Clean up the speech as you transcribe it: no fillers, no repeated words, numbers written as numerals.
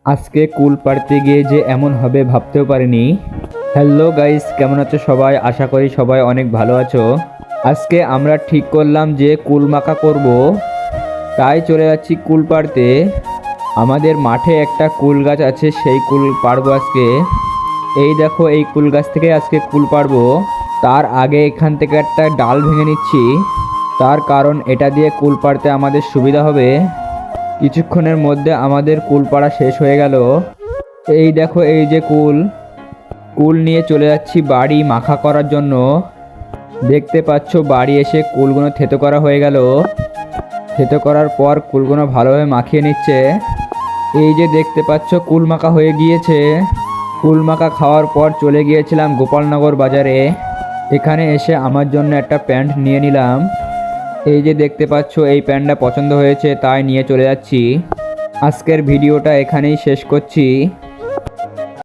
আজকে কুল পাড়তে গিয়ে যে এমন হবে ভাবতেও পারিনি। হ্যালো গাইস, কেমন আছো সবাই? আশা করি সবাই অনেক ভালো আছো। আজকে আমরা ঠিক করলাম যে কুল মাখা করব, তাই চলে যাচ্ছি কুল পাড়তে। আমাদের মাঠে একটা কুল গাছ আছে, সেই কুল পাড়বো আজকে। এই দেখো, এই কুল গাছ থেকে আজকে কুল পাড়বো। তার আগে এখান থেকে একটা ডাল ভেঙে নিচ্ছি, তার কারণ এটা দিয়ে কুল পাড়তে আমাদের সুবিধা হবে। কিছুক্ষণের মধ্যে আমাদের কুল পাড়া শেষ হয়ে গেল। এই দেখো, এই যে কুল কুল নিয়ে চলে যাচ্ছি বাড়ি মাখা করার জন্য। দেখতে পাচ্ছ, বাড়ি এসে কুলগুলো থেতো করা হয়ে গেল। থেতো করার পর কুলগুলো ভালোভাবে মাখিয়ে নিচ্ছে। এই যে দেখতে পাচ্ছ, কুল মাখা হয়ে গিয়েছে। কুল মাখা খাওয়ার পর চলে গিয়েছিলাম গোপালনগর বাজারে। এখানে এসে আমার জন্য একটা প্যান্ট নিয়ে নিলাম। এই যে দেখতে পাচ্ছ, এই প্যান্টটা পছন্দ হয়েছে, তাই নিয়ে চলে যাচ্ছি। আজকের ভিডিওটা এখানেই শেষ করছি।